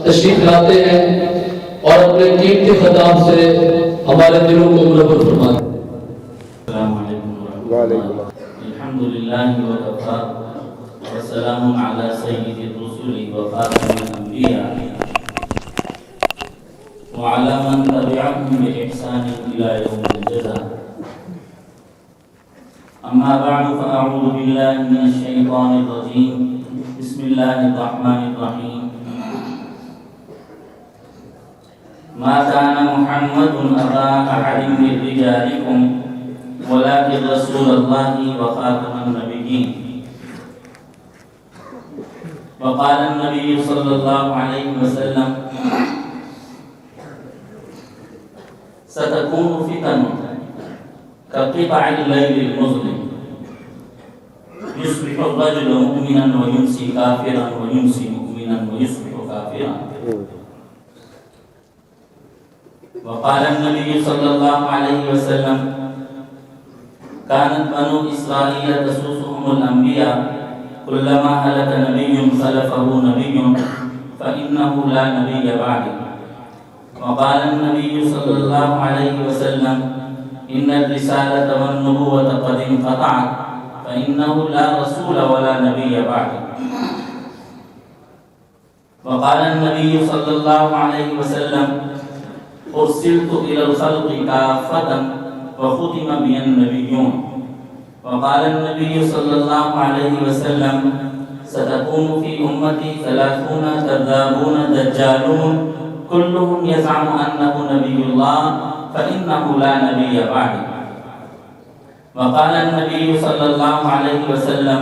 تشریف لاتے ہیں اور اپنے قیمتی خطاب سے ہمارے دلوں کو منور فرماتے ہیں۔ السلام علیکم ورحمۃ اللہ۔ الحمد للہ وکفی وسلام علی سید الرسل وخاتم الانبیاء وعلی من تبعهم بإحسان إلی یوم الجزاء۔ اما بعد فاعوذ باللہ من الشیطان الرجیم، بسم اللہ الرحمن الرحیم۔ ما كان محمد أبا أحد من رجالكم ولكن رسول الله وخاتم النبيين۔ وقال النبي صلى الله عليه وسلم ستكون فتن كقطع الليل المظلم يصبح الرجل مؤمنا ويمسي كافرا ويمسي مؤمنا ويصبح كافرا۔ وقال النبي صلى الله عليه وسلم كانت بنو إسرائيل تسوسهم الأنبياء كلما هلك نبي خلفه نبي فإنه لا نبي بعده۔ وقال النبي صلى الله عليه وسلم إن الرسالة والنبوة قد انقطعت فإنه لا رسول ولا نبي بعده۔ وقال النبي صلى الله عليه وسلم أرسلت إلى الخلق كافة وختم بي النبيون۔ وقال النبي صلى الله عليه وسلم ستكون في أمتي 30 كذابون دجالون كلهم يزعم أنه نبي الله فإنه لا نبي بعده۔ وقال النبي صلى الله عليه وسلم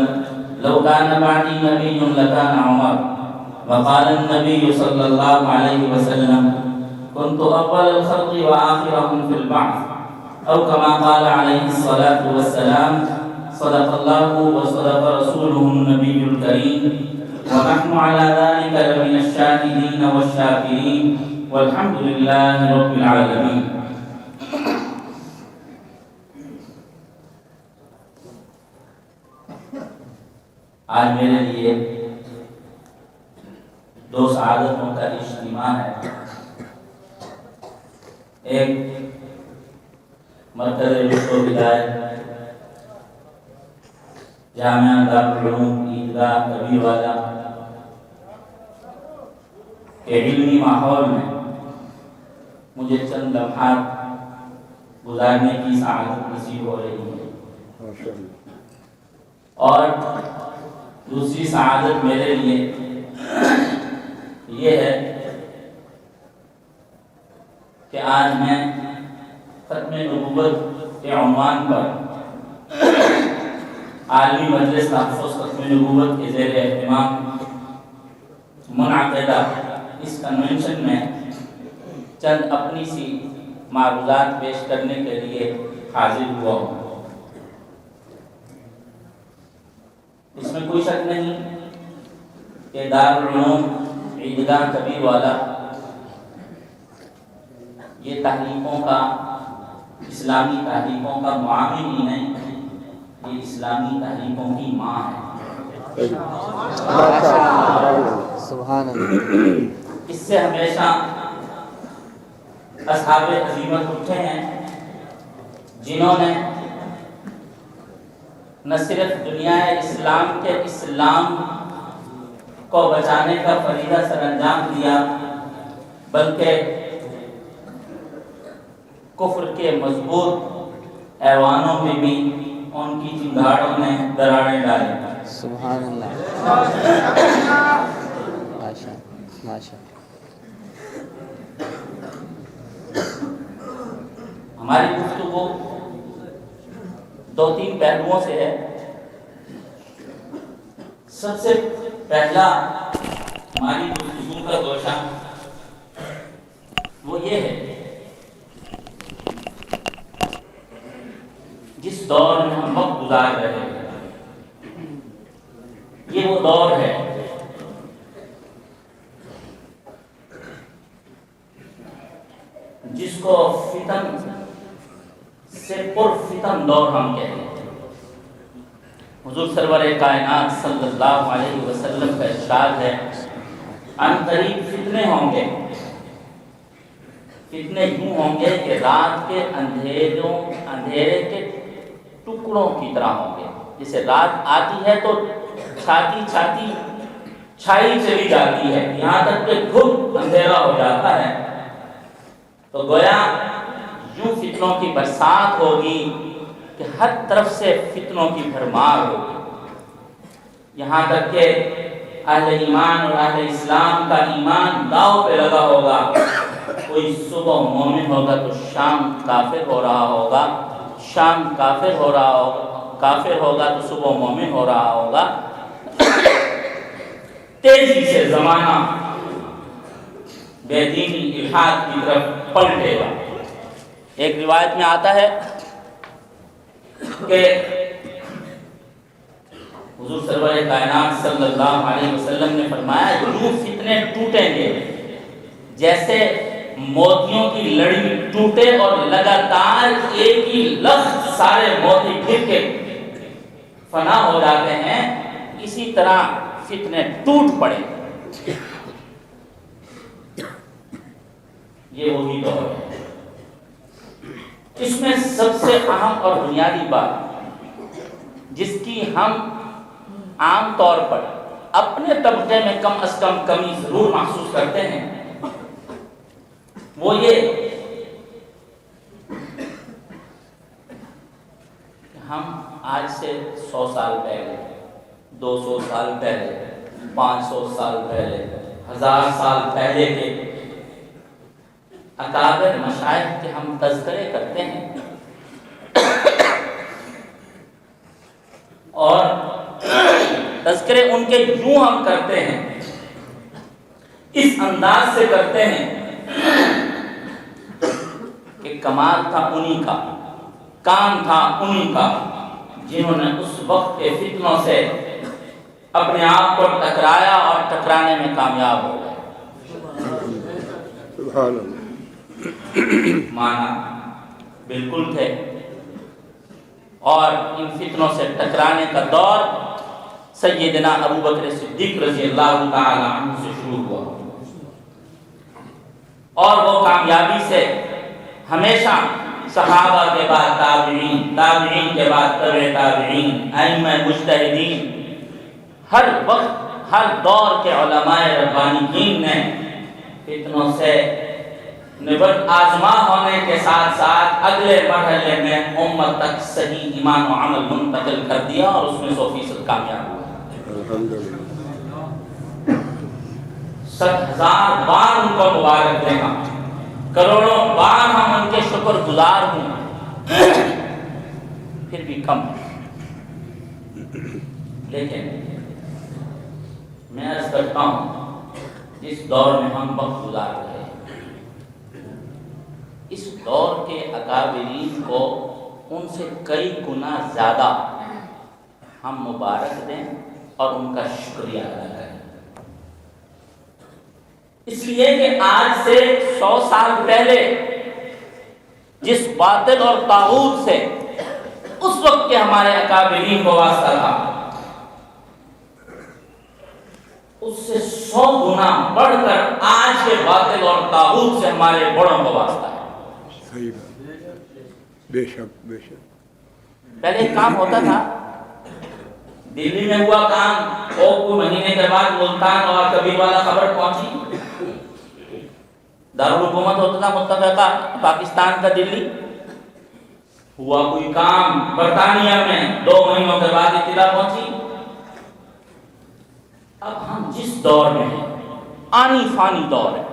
لو كان بعدي نبي لكان عمر۔ وقال النبي صلى الله عليه وسلم كنت أول الخلق وآخرهم في البعث، أو كما قال عليه الصلاة والسلام صدق الله وصدق رسوله النبي الكريم، ونحن على ذلك لمن الشاهدين والشاكرين، والحمد لله رب العالمين۔ آج میرے لیے دو سعادتوں کا اجتماع ہے۔ ایک مرکز رشد و ہدایت جامعہ دارالعلوم عیدگاہ کبیر والا کے علمی ماحول میں مجھے چند لمحات گزارنے کی سعادت نصیب ہو رہی ہے، اور دوسری سعادت میرے لیے یہ ہے کہ آج میں ختم نبوت کے عنوان پر عالمی مجلس تحفظ ختم نبوت کے زیر اہتمام منعقدہ اس کنونشن میں چند اپنی سی معروضات پیش کرنے کے لیے حاضر ہوا ہوں۔ اس میں کوئی شک نہیں کہ دارالعلوم عیدگاہ کبیر والا یہ تحریکوں کا، اسلامی تحریکوں کا معاون ہی نہیں، یہ اسلامی تحریکوں کی ماں ہے۔ سبحان اللہ۔ اس سے ہمیشہ اصحاب عزیمت اٹھے ہیں، جنہوں نے نہ صرف دنیا اسلام کے اسلام کو بچانے کا فریضہ سر انجام دیا، بلکہ کفر کے مضبوط ایوانوں میں بھی ان کی چنگاڑوں نے دراڑیں ڈالی۔ سبحان اللہ۔ ماشاء ماشاء۔ ہماری گفتگو دو تین پہلوؤں سے ہے۔ سب سے پہلا ہماری گفتگو کا گوشہ وہ یہ ہے، جس دور میں ہم وقت گزار رہے ہیں یہ وہ دور ہے جس کو فتن سے پر فتن دور ہم کہتے ہیں۔ حضور سرور کائنات صلی اللہ علیہ وسلم کا ارشاد ہے ان قریب فتنے ہوں گے، فتنے یوں ہوں گے کہ رات کے اندھیرے کے ٹکڑوں کی طرح ہوں گے. جیسے رات آتی ہے تو چھاتی چھائی چلی جاتی ہے یہاں تک کہ خود اندھیرا ہو جاتا ہے. تو گویا یوں فتنوں کی برسات ہوگی کہ ہر طرف سے فتنوں کی بھرمار ہوگی، یہاں تک کہ اہل ایمان اور اہل اسلام کا ایمان داؤ پہ لگا ہوگا. کوئی صبح مومن ہوگا تو شام کافر ہو رہا ہوگا، شام کافر ہوگا تو صبح مومن ہو رہا ہوگا. تیزی سے زمانہ بے دینی الحاد کی طرف پلٹے گا. ایک روایت میں آتا ہے کہ حضور سرور کائنات صلی اللہ علیہ وسلم نے فرمایا یوں فتنے ٹوٹیں گے جیسے موتیوں کی لڑی ٹوٹے اور لگاتار ایک ہی لفظ سارے موتی پھر کے فنا ہو جاتے ہیں، اسی طرح فتنے ٹوٹ پڑے. یہ وہی دور ہے. اس میں سب سے اہم اور بنیادی بات جس کی ہم عام طور پر اپنے طبقے میں کم از کم کمی ضرور محسوس کرتے ہیں وہ یہ کہ ہم آج سے 100 سال پہلے، 200 سال پہلے، 500 سال پہلے، 1000 سال پہلے کے اکابر مشائخ کے ہم تذکرے کرتے ہیں اور تذکرے ان کے یوں ہم کرتے ہیں، اس انداز سے کرتے ہیں کہ کمال تھا انہی کا، کام تھا انہی کا جنہوں نے اس وقت کے فتنوں سے اپنے آپ کو ٹکرایا اور ٹکرانے میں کامیاب ہو گئے. سبحان اللہ. مانا بالکل تھے اور ان فتنوں سے ٹکرانے کا دور سیدنا ابو بکر صدیق رضی اللہ تعالی عنہ سے شروع ہوا اور وہ کامیابی سے ہمیشہ صحابہ کے بعد تابعین، تابعین کے بعد تبع تابعین، ائمہ مجتہدین، ہر وقت ہر دور کے علماء ربانیین نے فتنوں سے نبرد آزما ہونے کے ساتھ ساتھ اگلے مرحلے میں امت تک صحیح ایمان و عمل منتقل کر دیا اور اس میں 100% کامیاب ہوا. الحمدللہ. 70,000 بار ان کو مبارک دے گا، کروڑوں بار ہم ان کے شکر گزار ہوں، پھر بھی کم ہے. لیکن میں عرض کرتا ہوں جس دور میں ہم وقت گزار رہے ہیں اس دور کے اکابرین کو ان سے کئی گنا زیادہ ہم مبارک دیں اور ان کا شکریہ ادا کریں. اس لیے کہ آج سے 100 سال پہلے جس باطل اور طاغوت سے اس وقت کے ہمارے اکابرین کو واسطہ تھا اس سے 100 گنا بڑھ کر آج کے باطل اور طاغوت سے ہمارے بڑوں کو واسطہ ہے. صحیح بات. بے شک بے شک. پہلے ایک کام ہوتا تھا، دلی میں ہوا کام وہ کوئی مہینے کے بعد ملتان اور کبیر والا خبر پہنچی، دارالحکومت ہوتا تھا متفقہ پاکستان کا دلی. ہوا کوئی کام برطانیہ میں 2 مہینوں کے بعد اطلاع پہنچی. اب ہم جس دور میں ہیں آنی فانی دور ہے،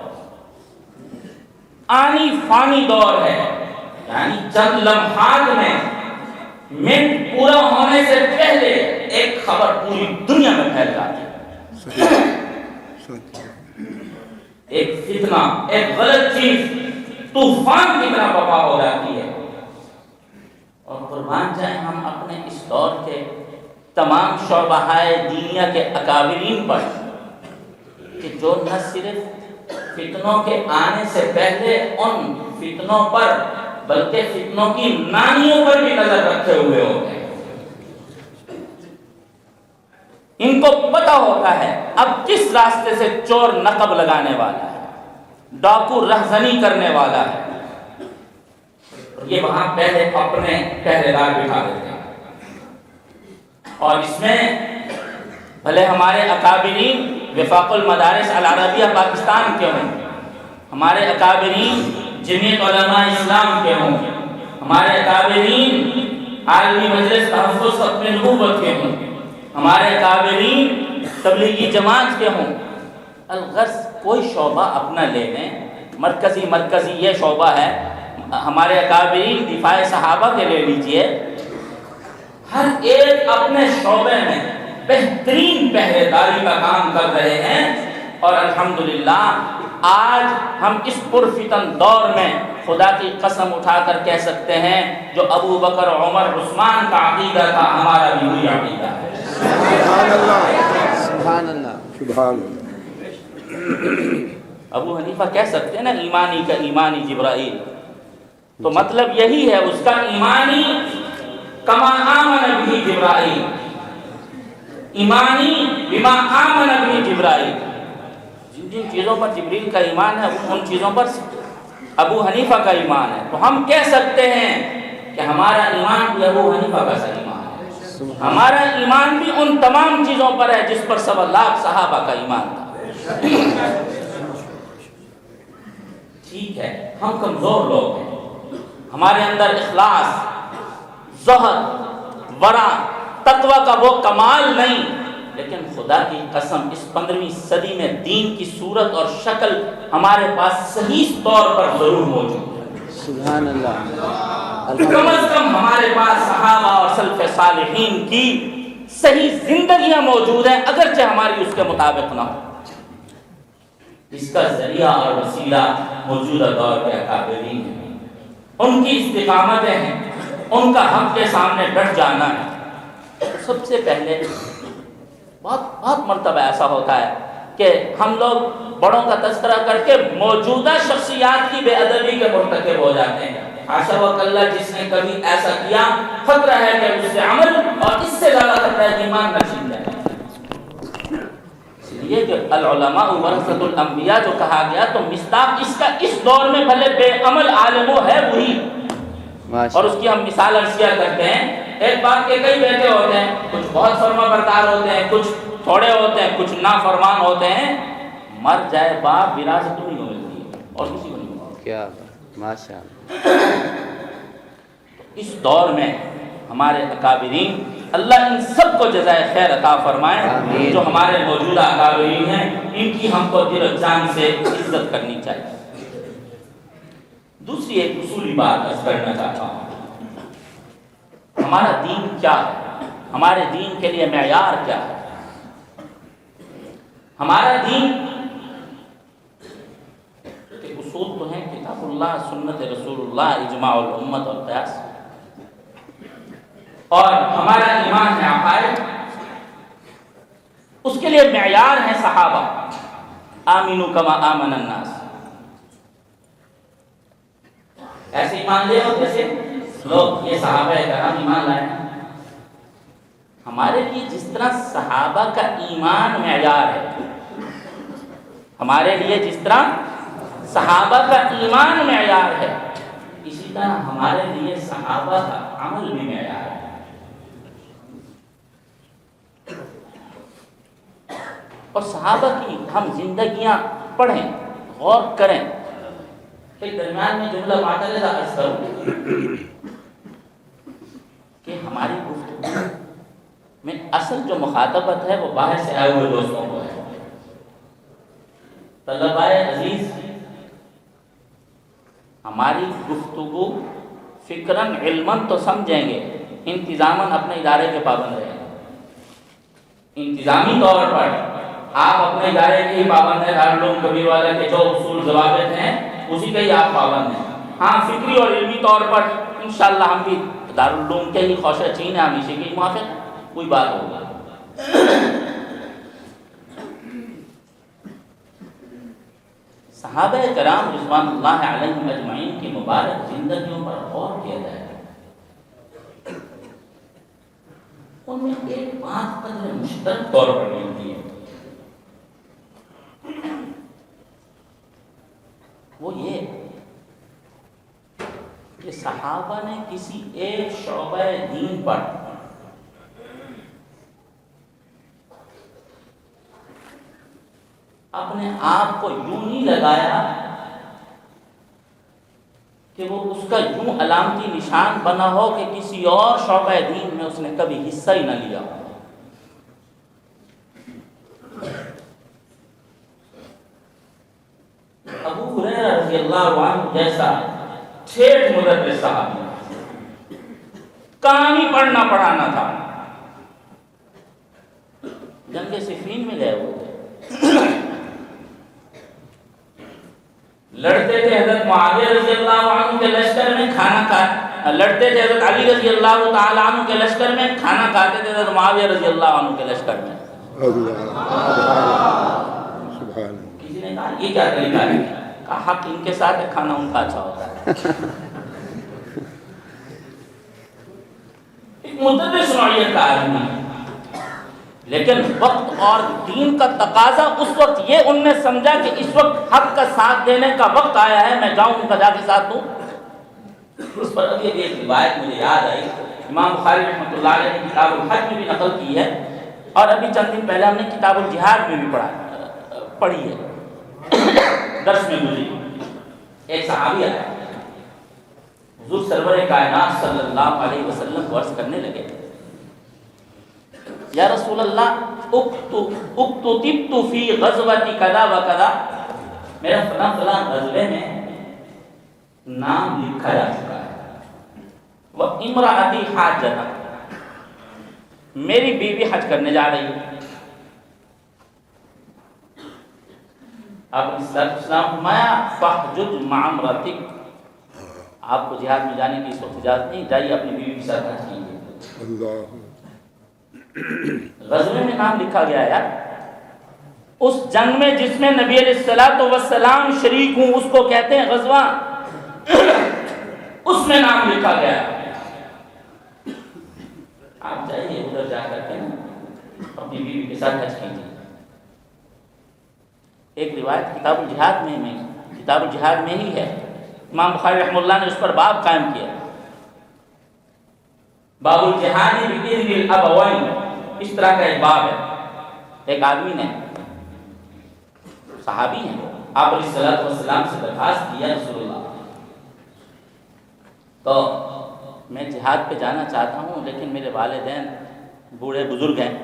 آنی فانی دور ہے، یعنی چند لمحات میں منٹ پورا ہونے سے پہلے ایک خبر پوری دنیا میں پھیل جاتی ہے. ایک فتنہ، ایک غلط چیز طوفان کی طرح برپا ہو جاتی ہے. اور قربان جائیں ہم اپنے اس دور کے تمام شعبۂ دینیا کے اکابرین پر کہ جو نہ صرف فتنوں کے آنے سے پہلے ان فتنوں پر بلکہ فتنوں کی نانیوں پر بھی نظر رکھے ہوئے ہوتے ہیں. ان کو پتہ ہوتا ہے اب کس راستے سے چور نقب لگانے والا ہے، ڈاکو رہزنی کرنے والا ہے، یہ وہاں پہلے اپنے پہرے دار بٹھا دیتے ہیں۔ اور اس میں بھلے ہمارے اکابرین وفاق المدارس العربیہ پاکستان کے ہوں، ہمارے اکابرین جمعیت علماء اسلام کے ہوں، ہمارے اکابرین عالمی مجلس تحفظ ختم نبوت کے ہوں، ہمارے اکابرین تبلیغی جماعت کے ہوں، الغرض کوئی شعبہ اپنا لے لیں، مرکزی یہ شعبہ ہے، ہمارے اکابرین دفاع صحابہ کے لے لیجئے، ہر ایک اپنے شعبے میں بہترین پہرے داری کا کام کر رہے ہیں، اور الحمدللہ آج ہم اس پرفتن دور میں خدا کی قسم اٹھا کر کہہ سکتے ہیں جو ابو بکر عمر عثمان کا عقیدہ تھا ہمارا بھی وہی عقیدہ ہے۔ سبحان اللہ، سبحان اللہ، سبحان اللہ۔ ابو حنیفہ کہہ سکتے ہیں نا ایمانی کا ایمانی جبرائیل، تو مطلب یہی ہے اس کا ایمانی کما آمن بھی جبرائیل، ایمانی بما آمن بھی جبرائیل، جن چیزوں پر جبریل کا ایمان ہے ان چیزوں پر ابو حنیفہ کا ایمان ہے، تو ہم کہہ سکتے ہیں کہ ہمارا ایمان بھی ابو حنیفہ کا ایمان ہے، ہمارا ایمان بھی ان تمام چیزوں پر ہے جس پر 1.25 لاکھ صحابہ کا ایمان تھا۔ ٹھیک ہے، ہم کمزور لوگ ہیں، ہمارے اندر اخلاص، زہد، ورع، تقوی کا وہ کمال نہیں، لیکن خدا کی قسم اس 15ویں صدی میں دین کی صورت اور شکل ہمارے پاس صحیح طور پر ضرور موجود ہے۔ سبحان اللہ، کم از کم ہمارے پاس صحابہ اور سلف صالحین کی صحیح زندگیاں موجود ہیں، اگرچہ ہماری اس کے مطابق نہ ہو۔ اس کا ذریعہ اور وسیلہ موجودہ دور کے اکابرین ہیں، ان کی استقامتیں ہیں، ان کا حق کے سامنے ڈٹ جانا ہے۔ سب سے پہلے بہت مرتبہ ایسا ہوتا ہے کہ ہم لوگ بڑوں کا تذکرہ کر کے موجودہ شخصیات کی بے ادبی کے مرتکب ہو جاتے ہیں۔ حاشا وکلا، جس نے کبھی ایسا کیا خطرہ ہے کہ اس سے عمل اور اس سے زیادہ خطرہ ہے ایمان نہ چھین جائے۔ اس لیے کہ العلماء ورثۃ الانبیاء جو کہا گیا، تو مصداق اس کا اس دور میں بھلے بے عمل عالم ہے وہی، اور اس کی ہم مثال عرض کیا کرتے ہیں، ایک بات کے کئی بیٹے ہوتے ہیں، کچھ بہت فرما بردار ہوتے ہیں، کچھ تھوڑے ہوتے ہیں، کچھ نافرمان ہوتے ہیں، مر جائے باپ وراثت نہیں ملتی ہے اور کسی کو نہیں ملتی۔ کیا بات، ماشاء اللہ۔ اس دور میں ہمارے اکابرین، اللہ ان سب کو جزائے خیر عطا فرمائے، آمین۔ جو ہمارے موجودہ اکابرین ہیں ان کی ہم کو دل و جان سے عزت کرنی چاہیے۔ دوسری ایک اصولی بات عرض کرنا چاہتا ہوں، ہمارا دین کیا ہے، ہمارے دین کے لیے معیار کیا ہے۔ ہمارا دین کے اصول تو ہیں کتاب اللہ، سنت رسول اللہ، اجماع الامت اور قیاس، اور ہمارا ایمان ہے عقائد، اس کے لیے معیار ہیں صحابہ، آمینو کما آمن الناس، ایسے ایمان لے ہو جیسے لوگ یہ صحابہ کرام ایمان لائے ہیں۔ ہمارے لیے جس طرح صحابہ کا ایمان معیار ہے، ہمارے لیے جس طرح صحابہ کا ایمان معیار ہے، اسی طرح ہمارے لیے صحابہ کا عمل بھی معیار ہے۔ اور صحابہ کی ہم زندگیاں پڑھیں، غور کریں۔ پھر درمیان میں جملہ معترضہ عرض کروں کہ ہماری گفتگو میں اصل جو مخاطبت ہے وہ باہر سے آئے ہوئے دوستوں کو ہے۔ طلبائے عزیز، ہماری گفتگو فکراً علماً تو سمجھیں گے، انتظاماً اپنے ادارے کے پابند رہیں گے۔ انتظامی طور پر آپ اپنے ادارے کے ہی پابند ہیں، دارالعلوم کبیر والے کے جو اصول ضوابط ہیں اسی کے ہی آپ پابند ہیں۔ ہاں، فکری اور علمی طور پر انشاءاللہ ہم بھی دارالعلوم کے ہی خوشہ چین ہیں، ہم اسی کے ہی موافق ہیں، کوئی بات ہوگا۔ صحابہ کرام رضوان اللہ علیہم اجمعین کی مبارک زندگیوں پر غور کیا جائے، ان میں ایک بات قدر مشترک طور پر ملتی ہے، وہ یہ کہ صحابہ نے کسی ایک شعبہ دین پر اپنے آپ کو یوں نہیں لگایا کہ وہ اس کا یوں علامتی نشان بنا ہو کہ کسی اور شعبہ دین میں اس نے کبھی حصہ ہی نہ لیا ہو۔ ابو ہریرہ رضی اللہ عنہ جیسا ٹھیٹ مدرس صحابی، کہانی پڑھنا پڑھانا تھا، جنگ صفین میں گئے ہوئے تھے، لڑتے تھے حضرت معاویہ رضی اللہ عنہ کے لشکر میں، لڑتے تھے حضرت علی رضی اللہ تعالی عنہ کے لشکر میں، کھانا کھاتے تھے حضرت معاویہ رضی اللہ عنہ کے لشکر میں۔ کسی نے کہا یہ کیا طریقہ ہے؟ کہا حق ان کے ساتھ ہے، کھانا ان کا اچھا ہوتا ہے۔ ایک مدرس نوعیت کا آدمی، لیکن وقت اور دین کا تقاضا اس وقت یہ ان نے سمجھا کہ اس وقت حق کا ساتھ دینے کا وقت آیا ہے، میں جاؤں ان کا جا کے ساتھ دوں۔ اس پر ابھی ایک روایت مجھے یاد آئی، امام بخاری رحمۃ اللہ علیہ نے کتاب الحج میں بھی نقل کی ہے، اور ابھی چند دن پہلے ہم نے کتاب الجہاد میں بھی پڑھی ہے، درس میں گزری۔ ایک صحابی آیا، حضور سرور کائنات صلی اللہ علیہ وسلم کو عرض کرنے لگے، یا رسول اللہ اکتتبت فی غزوۃ کذا و کذا، میرا فلاں فلاں غزوے میں نام لکھا جا چکا ہے، وہ امراتی حاجہ، میری بیوی حج کرنے جا رہی ہے۔ آپ نے اسلام فرمایا فحجج مع امرتک، آپ کو جہاد میں جانے کی اس وقت اجازت نہیں، جائیے اپنی بیوی کے ساتھ حج کیجیے۔ غزوے میں نام لکھا گیا ہے، اس جنگ میں جس میں نبی علیہ الصلوۃ والسلام شریک ہوں اس کو کہتے ہیں غزوہ، اس میں نام لکھا گیا ہے۔ آپ جائیے ادھر جا کر کے اپنی بیوی کے ساتھ حج کیجیے۔ ایک روایت کتاب الجہاد میں ہی ہے، امام بخاری رحمہ اللہ نے اس پر باب قائم کیا، باب الجہاد بإذن الابوین، اس طرح کا ایک باب ہے۔ ایک آدمی نے، صحابی ہیں، آپ علیہ الصلوۃ والسلام سے درخواست کیا، رسول اللہ تو میں جہاد پہ جانا چاہتا ہوں لیکن میرے والدین بوڑھے بزرگ ہیں۔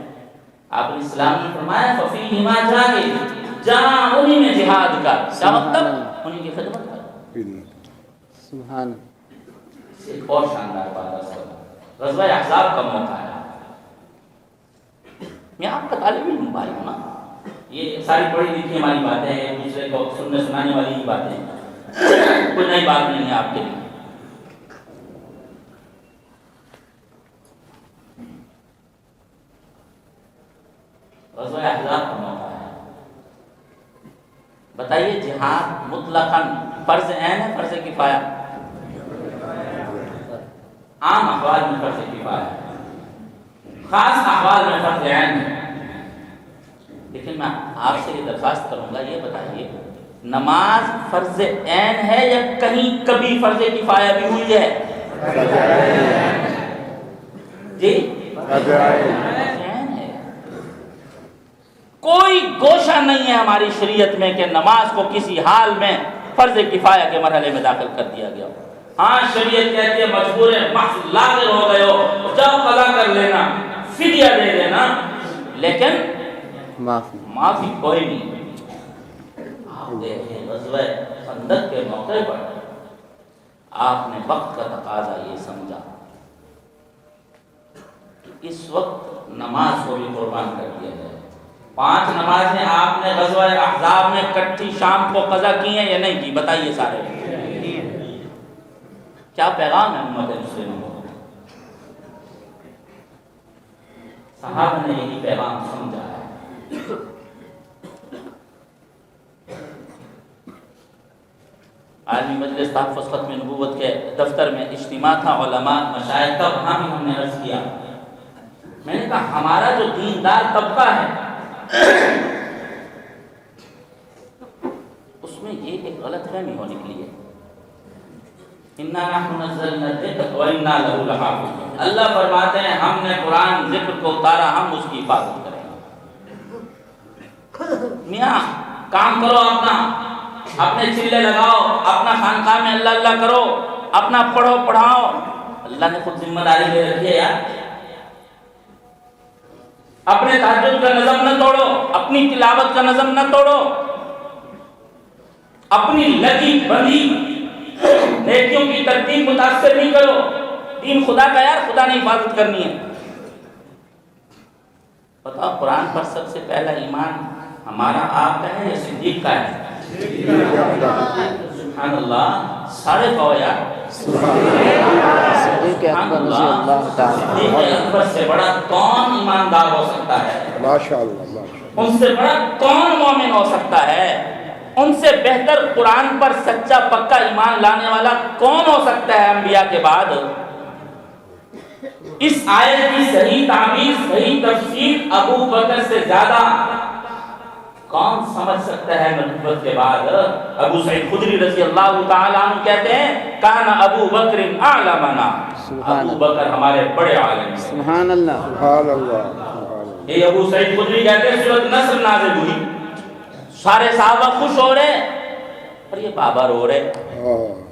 آپ علیہ السلام نے فرمایا ففیہما جاہد، جہاں انہی میں جہاد کا، کیا مطلب انہی کی خدمت کر۔ سبحان ایک اور شاندار بات ہے، غزوہ احزاب کا موقع ہے۔ میں آپ کا طالب علم بھائی ہوں نا، یہ ساری پڑھی لکھی ہماری باتیں ہیں، ایک دوسرے کو سننے سنانے والی ہی باتیں ہیں، کوئی نئی بات نہیں ہے آپ کے لیے۔ غزوہ احزاب کا موقع ہے، بتائیے جہاد مطلقاً فرض عین ہے فرض کفایہ؟ عام احوال میں فرض کفایہ ہے، خاص احوال میں فرض عین ہے۔ لیکن میں آپ سے یہ درخواست کروں گا، یہ بتائیے نماز فرض عین ہے یا کہیں کبھی فرض کفایہ بھی ہوئی ہے؟ جی فرض عین ہے۔ کوئی گوشہ نہیں ہے ہماری شریعت میں کہ نماز کو کسی حال میں فرض کفایہ کے مرحلے میں داخل کر دیا گیا۔ ہاں شریعت کہتی ہے مجبور ہے، محض لاغر ہو گئے ہو جب قضا کر لینا، فدیہ دے دینا، لیکن معافی کوئی نہیں۔ آپ دیکھیں غزوہ خندق کے موقع پر آپ نے وقت کا تقاضا یہ سمجھا کہ اس وقت نماز کو بھی قربان کر دیا جائے۔ 5 نمازیں آپ نے غزوہ احزاب میں کٹھی شام کو قضا کی ہیں یا نہیں کی؟ بتائیے سارے، کیا پیغام ہے امت مسلمہ کو؟ صحابہ نے یہی پیغام سمجھا ہے۔ عالمی مجلس تحفظ ختم نبوت کے دفتر میں اجتماع تھا علماء مشائخ کا، وہاں بھی ہم نے عرض کیا میں نے کہا ہمارا جو دیندار طبقہ ہے اس میں یہ ایک غلط فہمی ہو نکلی ہے، اِنَّا نَحْنُ نَزَّلْنَا الذِّكْرَ وَإِنَّا لَهُ لَحَافِظُونَ، اللہ فرماتے ہیں ہم نے قرآن ذکر کو اتارا، ہم اس کی حفاظت کریں گے۔ میاں کام کرو اپنے چلے لگاؤ، اپنا خانقاہ میں اللہ اللہ کرو، اپنا پڑھو پڑھاؤ، اللہ نے خود ذمہ داری لے رکھی ہے یار۔ اپنے تہجد کا نظم نہ توڑو، اپنی تلاوت کا نظم نہ توڑو، اپنی لگی بندی نیکیوں کی ترتیب متاثر نہیں کرو، دین خدا کا یار، خدا نے حفاظت کرنی ہے۔ بتاؤ قرآن پر سب سے پہلا ایمان ہمارا آپ کا ہے یا صدیق کا ہے؟ سبحان اللہ، سارے کہو یار صدیق اکبر رضی اللہ تعالی صدیق اکبر سے بڑا کون ایماندار ہو سکتا ہے؟ ماشاءاللہ ان سے بڑا کون مومن ہو سکتا ہے؟ ان سے بہتر قرآن پر سچا پکا ایمان لانے والا کون ہو سکتا ہے انبیاء کے بعد؟ اس آیت کی صحیح تعبیر، صحیح تفسیر ابو بکر سے زیادہ کون سمجھ سکتا ہے نبوت کے بعد؟ ابو سعید خدری رضی اللہ تعالیٰ عنہ کہتے ہیں کان ابو بکر اعلمنا، ابو بکر ہمارے بڑے عالم ہیں۔ سبحان اللہ سبحان اللہ یہ ابو سعید خدری کہتے ہیں سورۃ نصر نازل ہوئی، سارے صحابہ خوش ہو رہے اور یہ بابا رو رہے۔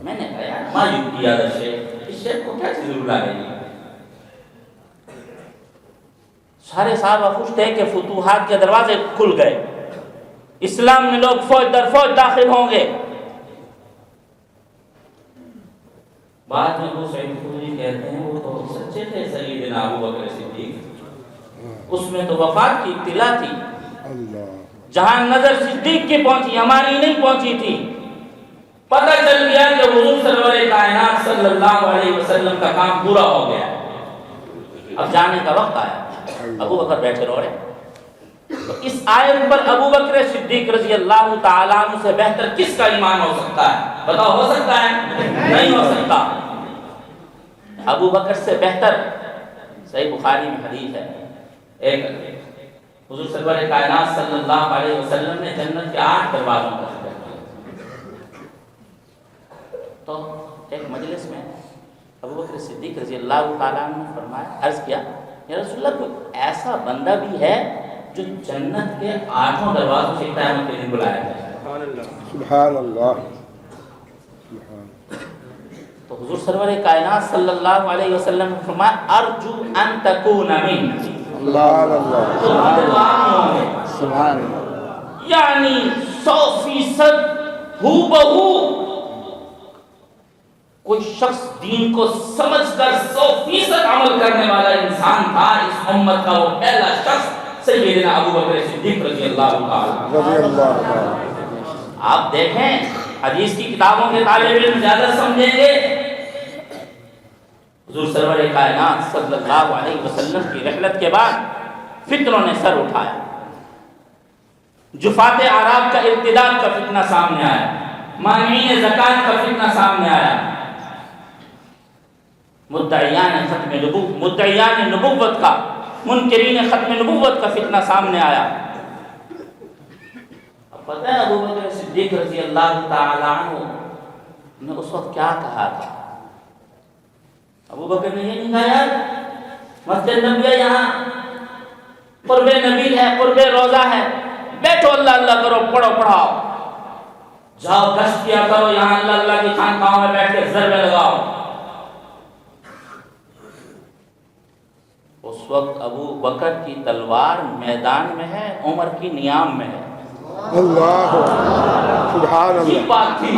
میں نے کہا یار مایوب کیا شیخ، اس شیخ کو کیا چیز رلا رہی ہے؟ سارے صحابہ خوش تھے کہ فتوحات کے دروازے کھل گئے، اسلام میں لوگ فوج در فوج داخل ہوں گے۔ بعد میں ابو سعید خدری کہتے ہیں وہ تو سچے تھے سیدنا ابو بکر صدیق، اس میں تو وفات کی اطلاع تھی، جہاں نظر صدیق کی پہنچی ہماری نہیں پہنچی تھی۔ پتہ چل گیا کہ حضور سرور کائنات صلی اللہ علیہ وسلم کا کام پورا ہو گیا، اب جانے کا وقت آیا۔ ابو بکر بیٹھے رو رہے، تو اس آیت پر ابو بکر صدیق رضی اللہ تعالیٰ عنہ سے بہتر کس کا ایمان ہو سکتا ہے؟ بتاؤ ہو سکتا ہے؟ نہیں ہو سکتا۔ ابو بکر سے بہتر، صحیح بخاری میں حدیث ہے، ایک حضور سرور کائنات صلی اللہ علیہ وسلم نے جنت کے 8 دروازوں کا ذکر کیا، تو ایک مجلس میں ابو بکر صدیق رضی اللہ تعالیٰ عنہ نے فرمایا، عرض کیا یا رسول اللہ کوئی ایسا بندہ بھی ہے جو جنت کے 8 دروازوں سے قیامت کے دن بلایا جائے؟ سبحان اللہ۔ تو حضور سرور کائنات صلی اللہ علیہ وسلم نے فرمایا ارجو ان تکون من، سبحان اللہ سبحان یعنی 100% ہو بہو کوئی شخص دین کو سمجھ کر 100% عمل کرنے والا انسان تھا اس امت کا، وہ پہلا شخص سیدنا ابو بکر صدیق رضی اللہ تعالیٰ۔ آپ دیکھیں حدیث کی کتابوں کے طالب علم زیادہ سمجھیں گے، حضور سرور کائنات صلی اللہ علیہ وسلم کی رحلت کے بعد فتنوں نے سر اٹھایا، جفات اعراب کا ارتداد کا فتنہ سامنے آیا، مانعین زکات کا فتنہ سامنے آیا، مدعیان نبوت کا، منکرین ختم نبوت کا فتنہ سامنے آیا۔ اب پتہ ہے ابو بکر صدیق رضی اللہ تعالیٰ عنہ نے اس وقت کیا کہا تھا؟ ابو بکر نے یہ نہیں کہا یار مسجد نبی ہے، یہاں قرب نبی ہے، قرب روزہ ہے، بیٹھو اللہ اللہ کرو، پڑھو پڑھاؤ، جاؤ گشت کیا کرو، یہاں اللہ اللہ کی خانقاہوں میں بیٹھ کے ضربے لگاؤ۔ اس وقت ابو بکر کی تلوار میدان میں ہے، عمر کی نیام میں ہے۔ اللہ سبحان یہ اللہ۔ بات تھی۔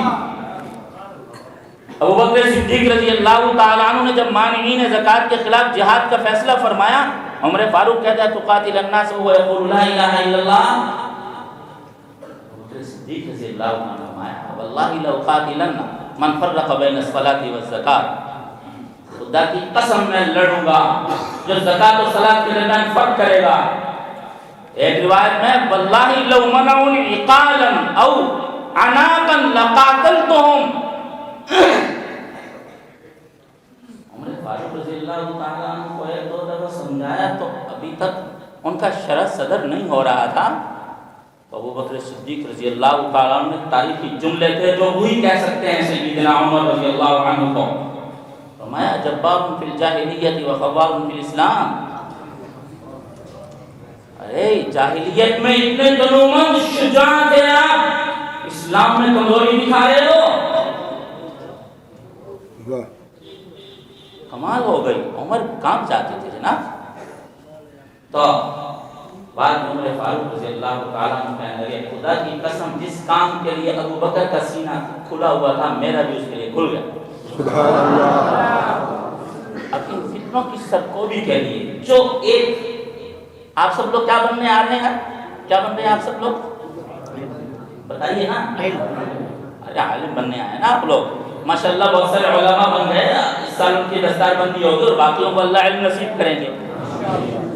ابو بکر صدیق رضی اللہ تعالیٰ عنہ نے جب مانعین زکات کے خلاف جہاد کا فیصلہ فرمایا، عمر فاروق کہتا ہے تقاتل الناس وهو يقول لا الہ الا اللہ، ابو بکر صدیق رضی اللہ عنہ نے فرمایا واللہ لأقاتلن من فرق بین الصلاۃ والزکات، خدا کی قسم میں لڑوں گا جو زکات و صلاۃ کے درمیان فرق کرے گا۔ ایک روایت میں واللہ لو منعونی عقالا او عناقا لقاتلتهم، عمر فاروق رضی اللہ تعالیٰ عنہ کو 1-2 دفعہ سمجھایا تو صدر نہیں ہو رہا تھا تو ابو بکر صدیق رضی اللہ تعالیٰ عنہ نے تاریخی جملے تھے جو وہی کہہ سکتے ہیں سیدنا عمر رضی اللہ عنہ کو، فرمایا جبار فی الجاہلیت و خوار فی الاسلام، ارے جاہلیت میں اتنے تنومند شجاع تھے آپ، اسلام میں کمزوری دکھا رہے ہو، کمال ہو گئی، عمر کام چاہتے تھے جناب۔ تو بعد میں عمر فاروق رضی اللہ تعالیٰ عنہ کہنے لگے خدا کی قسم جس کام کے لیے ابو بکر کا سینہ کھلا ہوا تھا میرا بھی اس کے لیے کھل گیا۔ سبحان اللہ۔ اب ان فتنوں کی سرکوبی کے لیے جو ایک، آپ سب لوگ کیا بننے آ رہے ہیں؟ کیا بن رہے ہیں آپ سب لوگ؟ بتائیے نا، ارے عالم بننے آئے نا آپ لوگ، ماشاءاللہ بہت سارے علماء بن گئے، اس سال ان کی دستار بندی ہوگی اور باقیوں کو اللہ علم نصیب کریں گے۔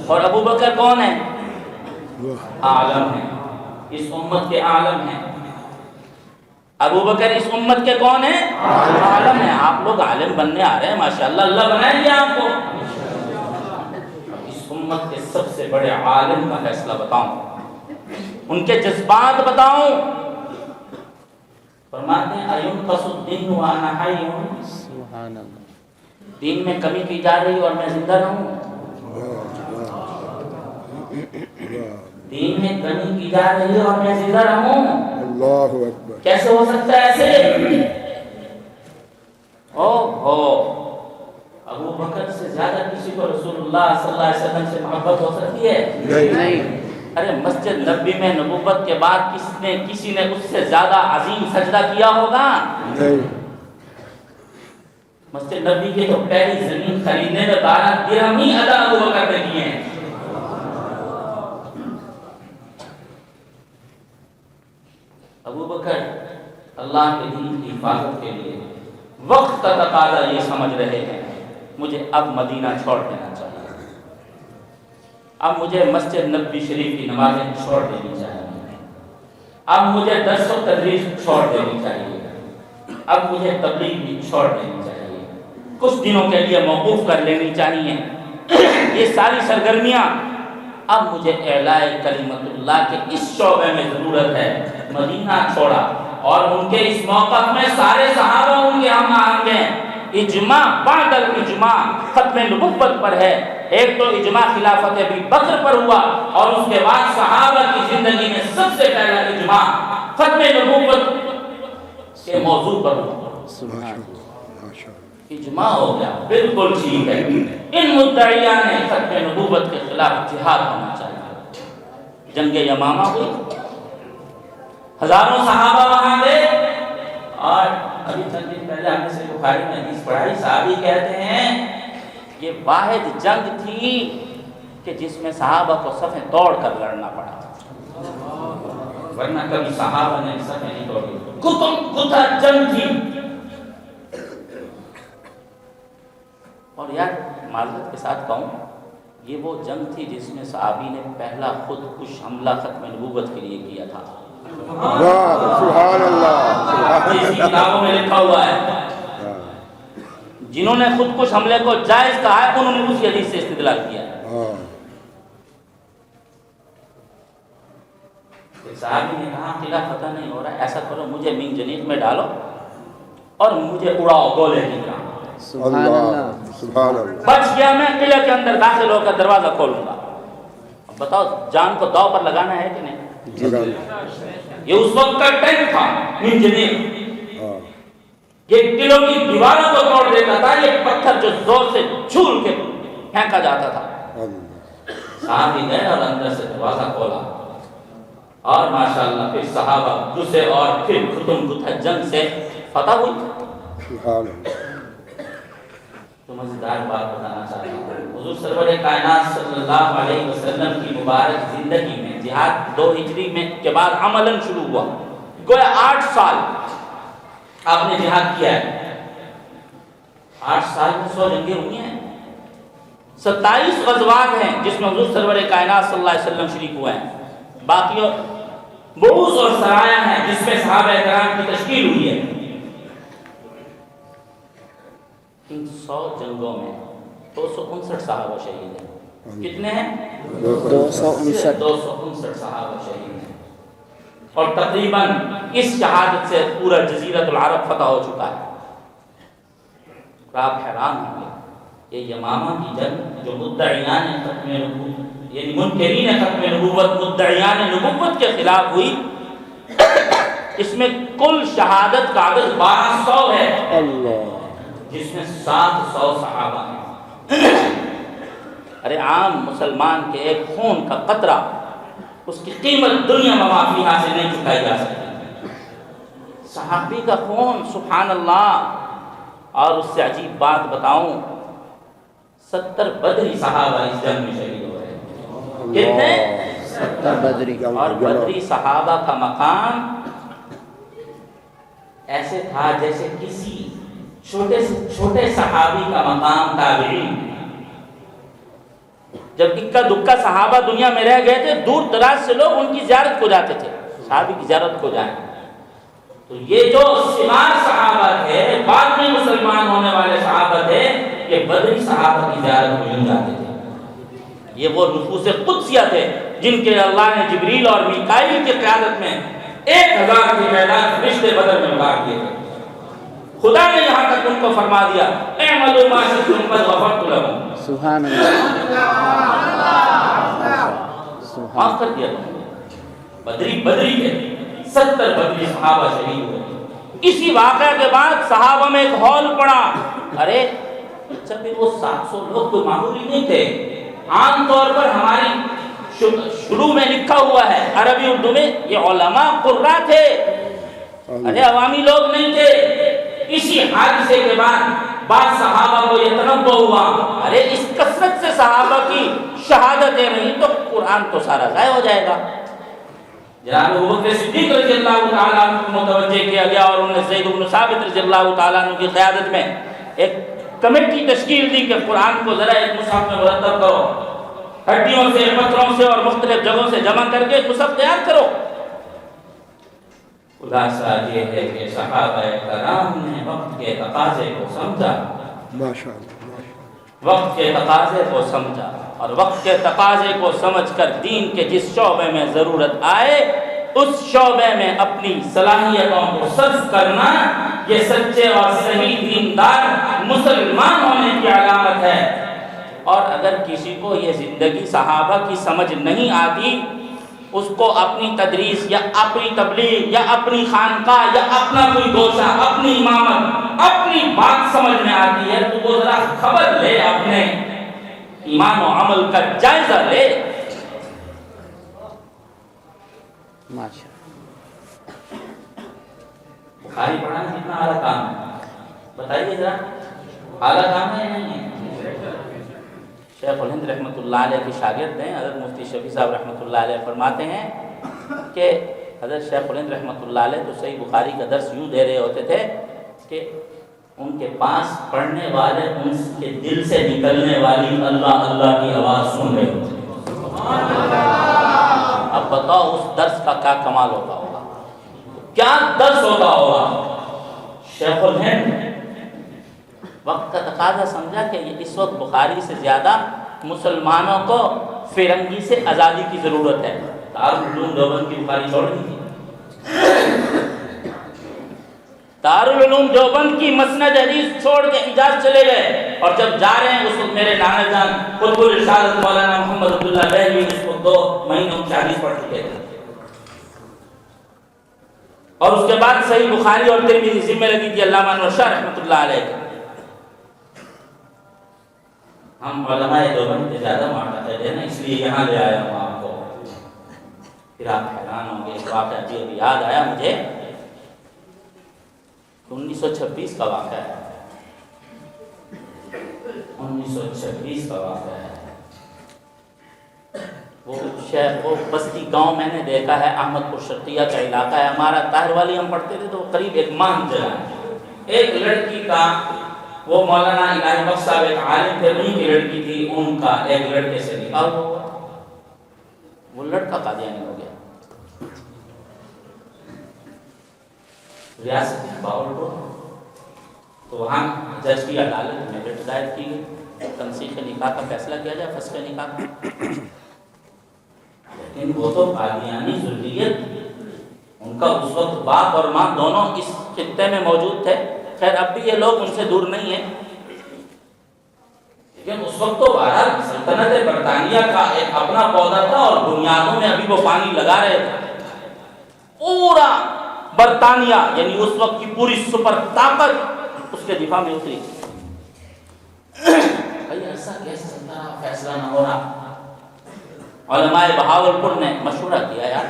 اور ابو بکر کون ہے؟ عالم ہے، اس امت کے عالم ہیں۔ ابو بکر اس امت کے کون ہیں؟ عالم ہیں۔ آپ لوگ عالم بننے آ رہے ہیں، ماشاءاللہ اللہ بنائیں گے آپ کو۔ اس امت کے سب سے بڑے عالم کا فیصلہ بتاؤں، ان کے جذبات بتاؤں، فرماتے ہیں اَيُنْقَصُ الدِّينُ وَأَنَا حَيٌّ، سبحان اللہ، دین میں کمی کی جا رہی اور میں زندہ رہوں، دین میں کمی کی جا رہی ہے اور میں زندہ رہوں، اللہ اکبر، کیسے ہو سکتا ہے ایسے؟ ابو بکر سے زیادہ کسی کو رسول اللہ صلی اللہ علیہ وسلم سے محبت ہو سکتی ہے؟ نہیں، ارے مسجد نبوی میں نبوت کے بعد کسی نے اس سے زیادہ عظیم سجدہ کیا ہوگا؟ نہیں، مسجد نبوی کی تو پہلی زمین خریدنے میں 12 درہم ہی ادا ابو بکر نے کیے ہیں۔ ابو بکر اللہ کے دین کی حفاظت کے لیے وقت کا تقاضا یہ سمجھ رہے ہیں مجھے اب مدینہ چھوڑ دینا چاہیے، اب مجھے مسجد نبوی شریف کی نمازیں چھوڑ دینی چاہیے، اب مجھے درس و تدریس چھوڑ دینی چاہیے، اب مجھے تبلیغ بھی چھوڑ دینی چاہیے، کچھ دنوں کے لیے موقوف کر لینی چاہیے یہ ساری سرگرمیاں، اب مجھے اعلاء کلمت اللہ کے اس شعبے میں ضرورت ہے۔ مدینہ چھوڑا اور ان کے اس موقف میں سارے صحابہ ان کے ہم آہنگ ہیں۔ اجماع بعد الاجماع ختم نبوت پر ہے، ایک تو اجماع خلافت ابی بکر پر ہوا اور اس کے بعد صحابہ کی زندگی میں سب سے پہلا اجماع ختم نبوت کے موضوع پر ہوا، سبحان اجماع ہو گیا، بالکل ٹھیک ہے، ان مدعیان نے ختم نبوت کے خلاف جہاد ہونا چاہیے۔ جنگ یمامہ ہوئی، ہزاروں صحابہ وہاں گئے، اور ابھی چند دن پہلے ہم نے صحیح بخاری میں حدیث پڑھائی، صحابی کہتے ہیں یہ واحد جنگ تھی کہ جس میں صحابہ کو صفیں توڑ کر لڑنا پڑا، ورنہ کبھی صحابہ نے صفیں نہیں توڑی، گتھا جنگ تھی۔ اور یار معذرت کے ساتھ کہوں یہ وہ جنگ تھی جس میں صحابی نے پہلا خودکش حملہ ختم نبوت کے لیے کیا تھا۔ سبحان اللہ، اس کتابوں میں لکھا ہوا ہے جنہوں نے خودکش حملے کو جائز کہا ہے انہوں نے اسی حدیث سے استدلال کیا ہے۔ صحابی نے کہا قلعہ فتح نہیں ہو رہا ہے، ایسا کرو مجھے مین جنیق میں ڈالو اور مجھے اڑاؤ گولے کی طرح۔ سبحان اللہ، سبحان اللہ، بچ گیا میں قلعے کے اندر داخل ہو کر دروازہ کھولوں گا۔ اب بتاؤ جان کو داؤ پر لگانا ہے کہ نہیں؟ یہ اس وقت کا ٹینک تھا مین جنیق، یہ قلعوں کی دیواروں کو توڑ دیتا تھا، یہ پتھر جو زور سے جھول کے پھینکا جاتا تھا۔ صحابی گئے اور اندر سے دروازہ کھولا اور ماشاءاللہ پھر صحابہ گھسے اور پھر ختم گتھا جنگ سے فتح ہوئی۔ سبحان اللہ، تو مزیدار بات بتانا چاہتا ہوں، حضور سرور کائنات صلی اللہ علیہ وسلم کی مبارک زندگی میں جہاد 2 ہجری میں کے بعد عملاً شروع ہوا، گویا 8 سال آپ نے جہاد کیا ہے۔ 8 سال میں 100 جنگیں ہوئی ہیں، 27 غزوات ہیں جس میں حضور سرور کائنات صلی اللہ علیہ وسلم شریک ہوئے ہیں، باقی بعوث اور سرایا ہیں جس میں صحابہ کرام کی تشکیل ہوئی ہے۔ ان 100 جنگوں میں 259 صحابہ شہید ہیں، کتنے ہیں؟ 259 259 صحابہ شہید ہیں، اور تقریباً اس شہادت سے پورا جزیرۃ العرب فتح ہو چکا ہے۔ آپ حیران ہوں گے، یہ یمامہ کی جنگ جو مدعیان ختم نبوت یعنی منکرین ختم نبوت مدعیان نبوت کے خلاف ہوئی، اس میں کل شہادت کا عدد 1200 ہے، اللہ، جس میں 700 صحابہ ہیں۔ ارے عام مسلمان کے ایک خون کا قطرہ، اس کی قیمت دنیا میں مافیہ سے نہیں چکائی جا سکتی۔ صحابی کا خون، سبحان اللہ۔ اور اس سے عجیب بات بتاؤں، 70 بدری صحابہ اس جنگ میں شہید ہو رہے ہیں۔ کتنے؟ 70 بدری۔ اور بدری صحابہ کا مقام ایسے تھا جیسے کسی چھوٹے سے چھوٹے صحابی کا مقام تابعین۔ جب اکا دکا صحابہ دنیا میں رہ گئے تھے، دور دراز سے لوگ ان کی زیارت کو جاتے تھے، صحابی کی زیارت کو جائیں۔ تو یہ جو سمار صحابہ تھے، بعد میں مسلمان ہونے والے صحابہ تھے، یہ بدری صحابہ کی زیارت کو یوں جاتے تھے۔ یہ وہ نفوس قدسیہ تھے جن کے اللہ نے جبریل اور میکائیل کی قیادت میں 1000 کی تعداد فرشتے بدر میں اتار دیے تھے۔ خدا نے یہاں تک ان کو فرما دیا، اعملوا ما شئتم قد غفرت لكم، سبحان اللہ، معاف کر دیا تم نے۔ بدری کے 70 بدری صحابہ شہید ہوئے۔ اسی واقعہ کے بعد صحابہ میں ایک ہول پڑا، ارے اچھا پھر وہ 700 لوگ تو معمولی نہیں تھے۔ عام طور پر ہماری شروع میں لکھا ہوا ہے عربی اردو میں، یہ علماء قراء تھے، ارے عوامی لوگ نہیں تھے۔ اسی حادثے کے بعد بعض صحابہ کو یہ تنبہ ہوا، ارے اس کثرت سے صحابہ کی شہادتیں نہیں تو قرآن تو سارا ضائع ہو جائے گا۔ جناب ابوبکر صدیق رضی اللہ تعالیٰ عنہ کو متوجہ کیا گیا، اور انہوں نے زید بن ثابت رضی اللہ تعالیٰ عنہ کی قیادت میں ایک کمیٹی تشکیل دی کہ قرآن کو ذرا ایک مصحف میں مرتب کرو، ہڈیوں سے، پتھروں سے اور مختلف جگہوں سے جمع کر کے مصحف تیار کرو۔ خلاصہ یہ ہے کہ صحابہ کرام نے وقت کے تقاضے کو سمجھا، وقت کے تقاضے کو سمجھا، اور وقت کے تقاضے کو سمجھ کر دین کے جس شعبے میں ضرورت آئے اس شعبے میں اپنی صلاحیتوں کو صرف کرنا، یہ سچے اور صحیح دیندار مسلمان ہونے کی علامت ہے۔ اور اگر کسی کو یہ زندگی صحابہ کی سمجھ نہیں آتی، اس کو اپنی تدریس یا اپنی تبلیغ یا اپنی خانقاہ یا اپنا کوئی گوشہ، اپنی امامت، اپنی بات سمجھ میں آتی ہے، تو وہ ذرا خبر لے، اپنے ایمان و عمل کا جائزہ لے۔ ماشاء بخاری پڑھنا کتنا اعلیٰ کام ہے، بتائیے ذرا، اعلیٰ کام ہے یا نہیں ہے؟ شیخ الہند رحمۃ اللہ علیہ کے شاگرد ہیں حضرت مفتی شفیع صاحب رحمۃ اللہ علیہ، فرماتے ہیں کہ حضرت شیخ الہند رحمۃ اللہ علیہ تو صحیح بخاری کا درس یوں دے رہے ہوتے تھے کہ ان کے پاس پڑھنے والے ان کے دل سے نکلنے والی اللہ اللہ کی آواز سن رہے ہوتے ہیں۔ اب بتاؤ اس درس کا کیا کمال ہوتا ہوگا، کیا درس ہوتا ہوگا۔ شیخ الہند وقت کا تقاضا سمجھا کہ اس وقت بخاری سے زیادہ مسلمانوں کو فرنگی سے آزادی کی ضرورت ہے۔ دارالعلوم دیوبند کی بخاری چھوڑ دی تھی، دارالعلوم دیوبند کی مسند حدیث چھوڑ کے حجاز چلے گئے، اور جب جا رہے ہیں اس وقت میرے نانا جان قطب الارشاد مولانا محمد عبداللہ بہلوی اس وقت 2 مہینے ان کی حدیث پڑھ چکے تھے، اور اس کے بعد صحیح بخاری اور ترمذی ذمہ لگی تھی علامہ انور شاہ رحمۃ اللہ علیہ۔ ہم علماء دیوبند کے زیادہ معتقد ہیں نا، اس لیے یہاں لے آیا ہوں آپ کو۔ پھر آپ حیران ہوں گے، اس واقعہ ابھی یاد آیا مجھے، 1926 کا واقعہ ہے، 1926 کا واقعہ ہے۔ وہ بستی گاؤں میں نے دیکھا ہے، احمد پور شرقیہ کا علاقہ ہے ہمارا، طاہر والی ہم پڑھتے تھے تو قریب ایک ماہ چلا ہے۔ ایک لڑکی کا، وہ مولانا الہی بخش صاحب ایک عالم تھے، انہی کی لڑکی تھی، ان کا ایک لڑکے سے نکاح ہوا، وہ لڑکا قادیانی ہو گیا۔ ریاست باولپور، تو وہاں جج کی عدالت میں رٹ دائر کی گئی، تنسیخ نکاح کا فیصلہ کیا جائے، فسخ نکاح کا. لیکن وہ تو قادیانی ذریت، ان کا اس وقت باپ اور ماں دونوں اس خطے میں موجود تھے. خیر اب بھی یہ لوگ ان سے دور نہیں ہیں، لیکن اس وقت تو بہرحال سلطنت برطانیہ کا ایک اپنا پودا تھا اور بنیادوں میں ابھی وہ پانی لگا رہے تھے. پورا برطانیہ یعنی اس وقت کی پوری سپر طاقت اس کے دفاع میں اتری. بھائی ایسا کیسے چلتا رہا، فیصلہ نہ ہو رہا. علماء بہاولپور نے مشورہ کیا یار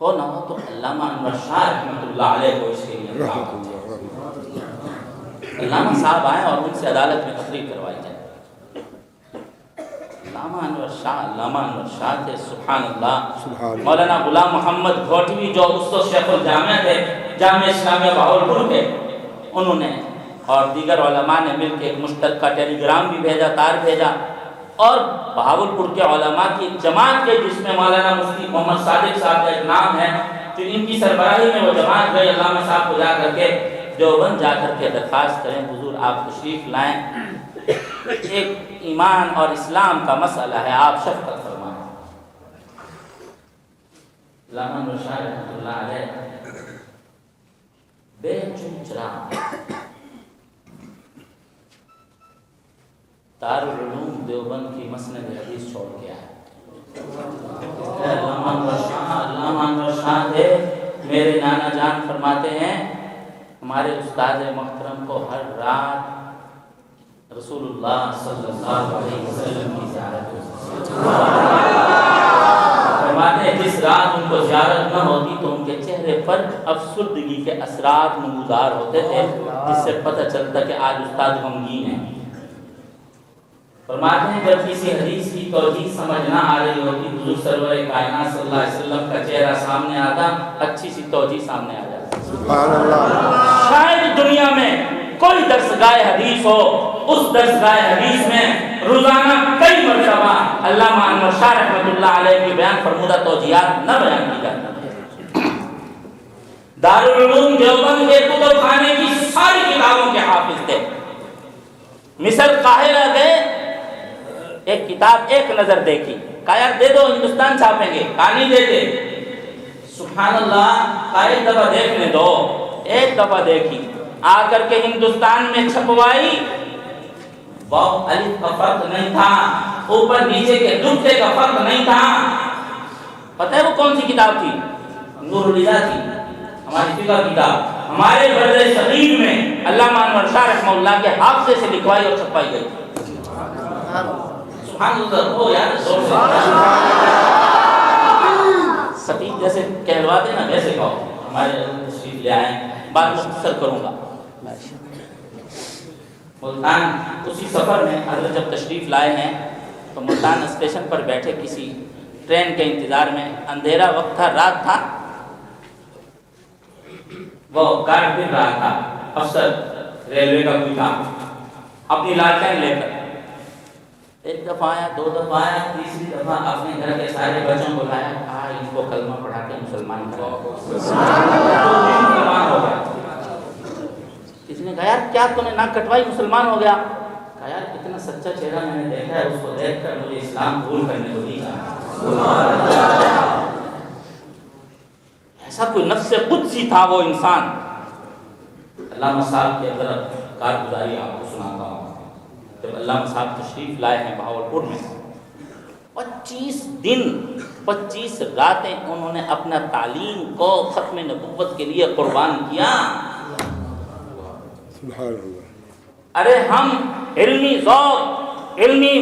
ہو نہ ہو تو علامہ انور شاہ رحمۃ اللہ علیہ کو اس کے لیے علامہ صاحب آئے اور ان سے عدالت میں تقریر کروائی جائے. علامہ انور شاہ تھے، سبحان اللہ. مولانا غلام محمد گھوٹوی جو اس وقت شیخ الجامعہ تھے، جامعہ اسلامیہ بہاولپور کے، انہوں نے اور دیگر علماء نے مل کے ایک مشترکہ ٹیلی گرام بھی بھیجا، تار بھیجا، اور بہاولپور کے علماء کی جماعت کے جس میں مولانا مفتی محمد صادق صاحب کا ایک نام ہے، تو ان کی سربراہی میں وہ جماعت گئی علامہ صاحب کو جا کر کے دیوبند جا کر کے درخواست کریں حضور آپ تشریف لائیں، ایک ایمان اور اسلام کا مسئلہ ہے، آپ شفقت فرمائیں. علامہ انور شاہ رحمۃ اللہ علیہ بے چون چرا دارالعلوم دیوبند کی مسند حدیث چھوڑ کے آئے. علامہ انور شاہ تھے، میرے نانا جان فرماتے ہیں ہمارے استاد محترم کو ہر رات رسول اللہ صلی اللہ علیہ وسلم کی زیارت ہوتی. فرماتے ہیں جس رات ان کو زیارت نہ ہوتی تو ان کے چہرے پر افسردگی کے اثرات نمودار ہوتے تھے، جس سے پتہ چلتا کہ آج استاد غمگین ہیں. فرماتے ہیں جب کسی حدیث کی توجیہ سمجھ نہ آ رہی ہوتی حضور سرور کائنات صلی اللہ علیہ وسلم کا چہرہ سامنے آتا، اچھی سی توجیہ سامنے آ جاتی. سبحان اللہ. شاید دنیا میں کوئی درسگاہ حدیث ہو، اس درسگاہ حدیث میں روزانہ کئی مرتبہ علامہ انور شاہ رحمۃ اللہ علیہ کی بیان فرمودہ توجیہات نہ بیان کی جاتی. دارالعلوم دیوبند کے کتب خانے کی ساری کتابوں کے حافظ تھے. مصر قاہرہ گئے، ایک کتاب ایک نظر دیکھی، کہا یار دے دو ہندوستان چھاپیں گے، کہا نہیں دیتے. سبحان اللہ، کہا ایک دفعہ دیکھنے دو. ایک دفعہ دیکھی، آ کر کے ہندوستان میں چھپوائی، واو الف کا فرق نہیں تھا، اوپر نیچے کے نقطے کا فرق نہیں تھا. پتہ ہے وہ کون سی کتاب تھی؟ نور الہدیٰ تھی، ہماری فقہ کتاب. ہمارے بر صغیر میں علامہ انور شاہ رحمہ اللہ کے حافظے سے لکھوائی اور چھپائی گئی. سبحان اللہ. ہو یار زور سے سٹیک جیسے کہلواتے نا ویسے کہو. ہمارے تشریف لے آئے، بات مختصر کروں گا. ملتان اسی سفر میں حضرت جب تشریف لائے ہیں تو ملتان اسٹیشن پر بیٹھے کسی ٹرین کے انتظار میں، اندھیرا وقت تھا، رات تھا، وہ گارڈ پھر رہا تھا، افسر ریلوے کا کوئی تھا، اپنی لالٹین لے کر. ایک دفعہ آیا، دو دفعہ آیا، تیسری دفعہ اپنے گھر کے سارے بچوں کو لایا، کہا ان کو کلمہ پڑھا کے مسلمان کرو. مسلمان ہو گیا. کسی نے کہا یار کیا تم نے ناک کٹوائی مسلمان ہو گیا؟ کہا یار اتنا سچا چہرہ میں نے دیکھا ہے، اس کو دیکھ کر مجھے اسلام قبول کرنے کو دیا. ایسا کوئی نفس قدسی تھا وہ انسان. علامہ صاحب کی اگر کارگزاری آپ کو سناتا ہوں. جب علامہ صاحب تشریف لائے ہیں بہاولپور میں، 25 دن 25 راتیں انہوں نے اپنا تعلیم کو ختم نبوت کے لیے قربان کیا. سبحان اللہ. ارے ہم علمی ذوق، علمی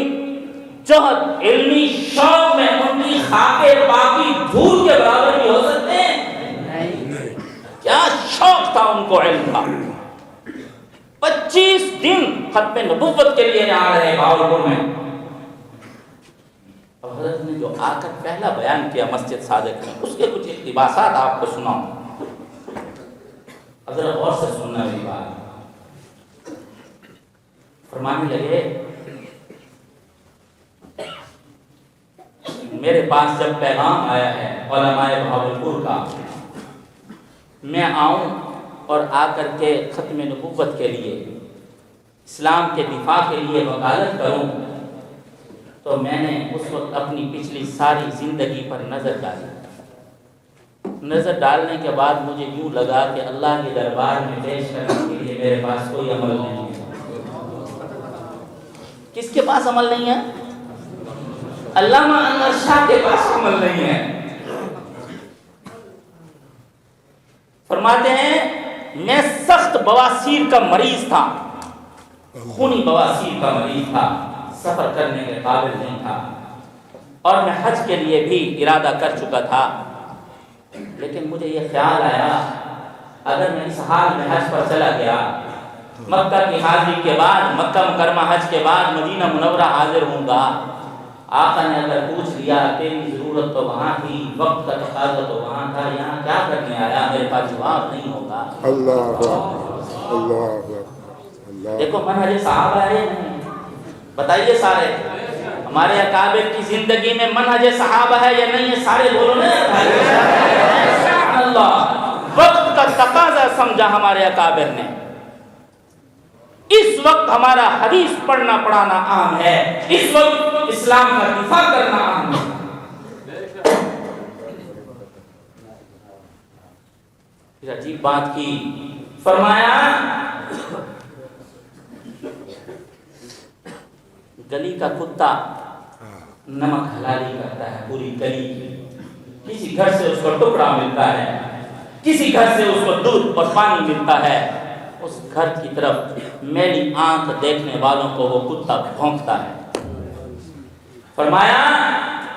جہد، علمی شوق میں ان کی خاک پاکی دھول کے برابر بھی ہو سکتے ہیں؟ کیا شوق تھا ان کو علم کا. 25 دن ختم نبوت کے لیے یہاں رہے بہاولپور میں. اور حضرت نے جو آ کر پہلا بیان کیا مسجد صادق میں، اس کے کچھ اقتباسات آپ کو سناؤں. حضرت غور سے سننا میری بات. فرمانے لگے میرے پاس جب پیغام آیا ہے علماء بہاولپور کا، میں آؤں اور آ کر کے ختم نبوت کے لیے اسلام کے دفاع کے لیے وکالت کروں تو میں نے اس وقت اپنی پچھلی ساری زندگی پر نظر ڈالی. نظر ڈالنے کے بعد مجھے یوں لگا کہ اللہ کے دربار میں پیش کرنے کے لیے میرے پاس کوئی عمل نہیں ہے. کس کے پاس عمل نہیں ہے؟ علامہ انور شاہ کے پاس عمل نہیں ہے. فرماتے ہیں میں سخت بواسیر کا مریض تھا، خونی بواسیر کا مریض تھا، سفر کرنے کے قابل نہیں تھا، اور میں حج کے لیے بھی ارادہ کر چکا تھا. لیکن مجھے یہ خیال آیا اگر میں اس حال میں حج پر چلا گیا، مکہ کی حاضری کے بعد، مکہ مکرمہ حج کے بعد مدینہ منورہ حاضر ہوں گا، آقا نے اگر پوچھ لیا تیری ضرورت تو وہاں تھی، وقت کا تقاضا تو وہاں تھا، یہاں کیا کرنے آیا، میرے پاس جواب نہیں ہوگا. اللہ اللہ اللہ. دیکھو منہج صحابہ ہے نہیں، بتائیے سارے ہمارے اکابر کی زندگی میں منہج صحابہ ہے یا نہیں ہے؟ سارے بولو نا. اللہ وقت کا تقاضا سمجھا ہمارے اکابر نے. اس وقت ہمارا حدیث پڑھنا پڑھانا عام ہے، اس وقت اسلام کا دفاع کرنا عام ہے. پھر عجیب بات کی، فرمایا گلی کا کتا نمک حلالی کرتا ہے پوری گلی کی. کسی گھر سے اس کو ٹکڑا ملتا ہے، کسی گھر سے اس کو دودھ اور پانی ملتا ہے، اس گھر کی طرف میری آنکھ دیکھنے والوں کو وہ کتا بھونکتا ہے. فرمایا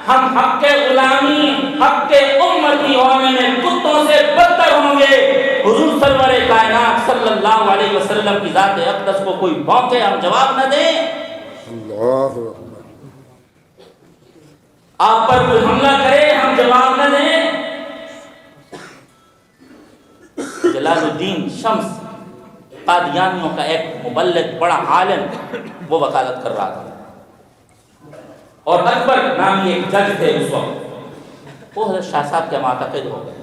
ہم حق کے غلامی، حق کے امتی ہونے میں کتوں سے بدتر ہوں گے. حضور سرور کائنات صلی اللہ علیہ وسلم کی ذات اقدس کو کوئی بھونکے ہم جواب نہ دیں، اللہ آپ پر کوئی حملہ کرے ہم جواب نہ دیں. جلال الدین شمس قادیانیوں کا ایک مبلغ بڑا عالم وہ وکالت کر رہا تھا، اور اکبر نامی ایک جج تھے اس وقت، وہ حضرت شاہ صاحب کے معتقد ہو گئے.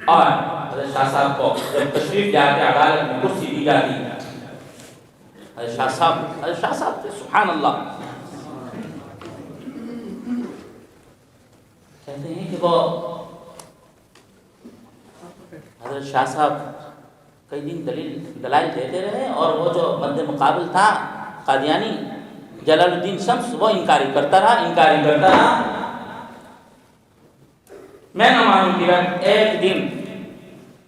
اور حضرت شاہ صاحب کو جب تشریف لے کے عدالت میں کرسی دی جاتی، حضرت شاہ صاحب تھے سبحان اللہ، کہتے ہیں کہ وہ حضرت شاہ صاحب کئی دن دلائل دیتے رہے، اور وہ جو مد مقابل تھا قادیانی جلال الدین شمس وہ انکاری کرتا رہا. میں نہ مانوں کی رات ایک دن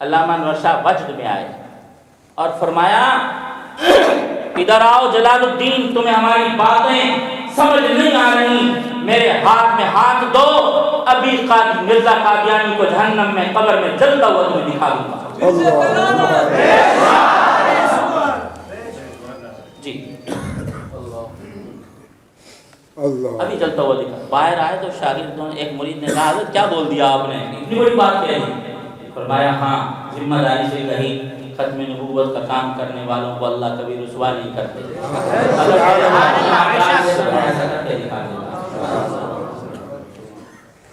علامہ انور شاہ وجد میں آئے اور فرمایا ادھر آؤ جلال الدین، تمہیں ہماری باتیں سمجھ نہیں آ رہی، میرے ہاتھ میں ہاتھ دو، ابھی مرزا قادیانی کو جہنم میں قبر میں جلتا ہوا تمہیں دکھا دوں گا. جی ابھی چلتا ہوا دکھا. باہر آئے تو شاگردوں نے، ایک مرید نے کہا حضرت کیا بول دیا آپ نے، اتنی بڑی بات کہی. فرمایا ہاں ذمہ داری سے کہی، ختم نبوت کا کام کرنے والوں کو اللہ کبھی رسوا نہیں کرتے.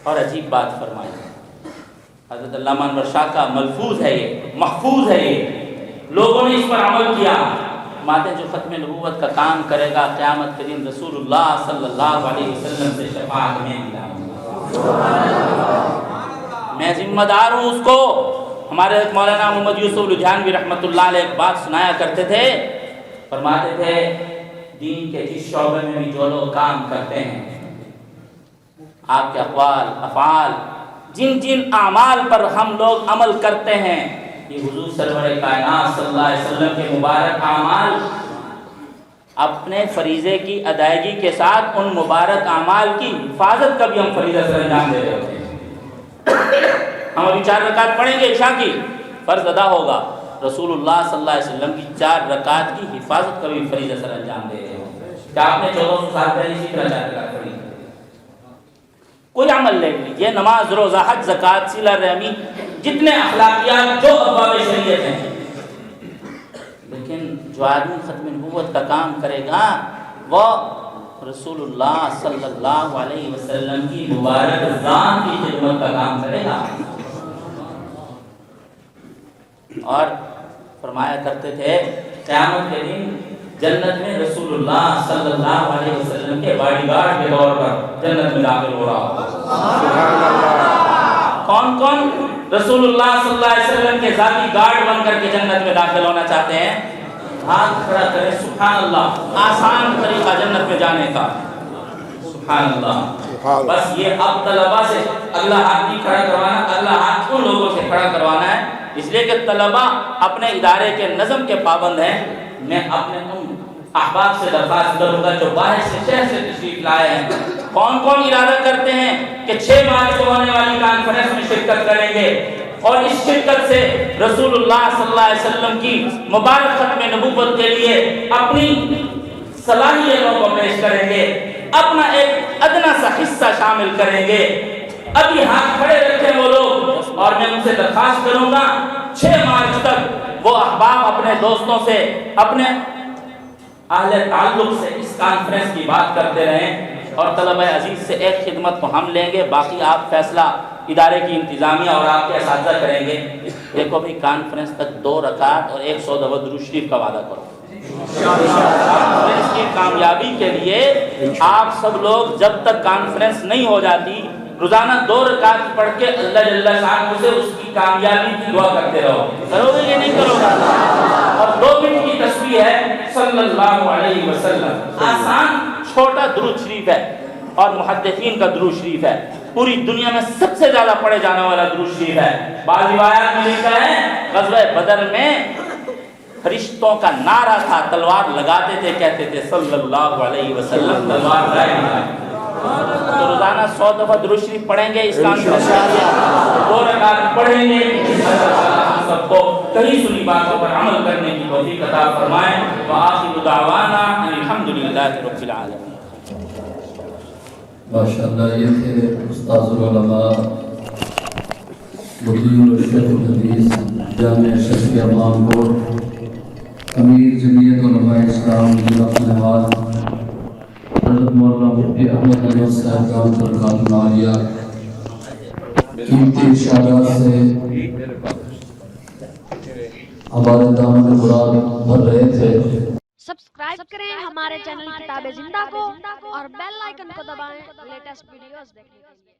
اور عجیب بات فرمائی حضرت علامہ انور شاہ کا ملفوظ ہے یہ، محفوظ ہے یہ، لوگوں نے اس پر عمل کیا. ماتے جو ختم نبوت کا کام کرے گا قیامت کے دن رسول اللہ صلی اللہ علیہ وسلم سے شفاعت میں دلاؤں گا. میں ذمہ دار ہوں اس کو. ہمارے مولانا محمد یوسف لدھیانوی رحمۃ اللہ علیہ ایک بات سنایا کرتے تھے، فرماتے تھے دین کے جس شعبے میں بھی جو لوگ کام کرتے ہیں، آپ کے اقوال افعال، جن جن اعمال پر ہم لوگ عمل کرتے ہیں، یہ حضور سرور کائنات صلی اللہ علیہ وسلم کے مبارک اعمال، اپنے فریضے کی ادائیگی کے ساتھ ان مبارک اعمال کی حفاظت کا بھی ہم فریضہ سر انجام دے رہے ہوتے ہیں. ہم ابھی 4 رکعت پڑھیں گے عشاء کی، فرض ادا ہوگا، رسول اللہ صلی اللہ علیہ وسلم کی 4 رکعت کی حفاظت کا بھی فریضہ سر انجام دے رہے ہیں. کیا آپ نے 1400 سال پہلے اسی طرح 4 رکعت پڑھی؟ کوئی عمل لے لیجیے، نماز، روزہ، حج، زکوٰۃ، صلہ رحمی، جتنے اخلاقیات جو ابواب شریعت ہیں، لیکن جو آدمی ختم نبوت کا کام کرے گا وہ رسول اللہ صلی اللہ علیہ وسلم کی مبارک ذات کی خدمت کا کام کرے گا. اور فرمایا کرتے تھے قیامت کے دن جنت میں رسول اللہ صلی اللہ علیہ وسلم کے باڈی گارڈ کے طور پر جنت میں داخل ہو رہا ہوگا. کون کون رسول اللہ صلی اللہ علیہ وسلم کے ذاتی گارڈ بن کر کے جنت میں داخل ہونا چاہتے ہیں؟ ہاتھ کھڑا کریں. سبحان اللہ. آسان طریقہ جنت میں جانے کا. سبحان اللہ. بس یہ اب طلبہ سے اگلا ہاتھ نہیں کھڑا کروانا, اگلا ہاتھ ان لوگوں سے کھڑا کروانا ہے, اس لیے کہ طلبہ اپنے ادارے کے نظم کے پابند ہیں. میں اپنے ان احباب سے درخواست کروں گا جو باہر سے شہر سے تشریف لائے ہیں, کون کون ارادہ کرتے ہیں کہ 6 مارچ کو ہونے والی کانفرنس میں شرکت کریں گے اور اس شرکت سے رسول اللہ صلی اللہ علیہ وسلم کی مبارک ختم نبوت کے لیے اپنی صلاحیتوں کو پیش کریں گے, اپنا ایک ادنا سا حصہ شامل کریں گے. ابھی ہاتھ کھڑے رکھیں وہ لوگ, اور میں ان سے درخواست کروں گا 6 مارچ تک وہ احباب اپنے دوستوں سے, اپنے اہل تعلق سے اس کانفرنس کی بات کرتے رہیں. اور طلبہ عزیز سے ایک خدمت کو ہم لیں گے, باقی آپ فیصلہ ادارے کی انتظامیہ اور آپ کے اساتذہ کریں گے. دیکھو بھی کانفرنس تک 2 رکعت اور 100 دفعہ درود شریف کا وعدہ کرو. کانفرنس کی کامیابی کے لیے آپ سب لوگ جب تک کانفرنس نہیں ہو جاتی روزانہ 2 رکعت پڑھ کے اللہ جل شانہ سے اس کی کامیابی کی دعا کرتے رہو. کرو گے یا نہیں کرو گے؟ اور 2 منٹ کی تسبیح ہے صلی اللہ علیہ وسلم. آسان چھوٹا درود شریف ہے اور محدثین کا درود شریف ہے, پوری دنیا میں سب سے زیادہ پڑھے جانے والا درود شریف ہے. بعض روایات میں لکھا ہے غزوہ بدر میں فرشتوں کا نعرہ تھا, تلوار لگاتے تھے, کہتے تھے صلی اللہ علیہ وسلم تلوار لگائے. تو روزانہ 100 دفعہ درود شریف پڑھیں گے, اس کانفرنس میں 2 رکعت پڑھیں گے. سب کو کہیں سنی باتوں پر عمل کرنے کی توفیق عطا فرمائے. وآخر دعوانا الحمدللہ رب العالمین. ماشاءاللہ یہ تھے استاذ العلماء مدیر الشیخ الحدیث جامعہ شفیع امام کوٹ, امیر جمعیت علماء اسلام حضرت مولانا مفتی احمد علی صاحب کا برکات عالیہ. قیمتی ارشادات سے ہمارے دامن مراد بھر رہے تھے. سبسکرائب کریں ہمارے چینل کتاب زندہ کو اور بیل آئیکن کو دبائیں لیٹسٹ ویڈیوز دیکھنے کے لیے.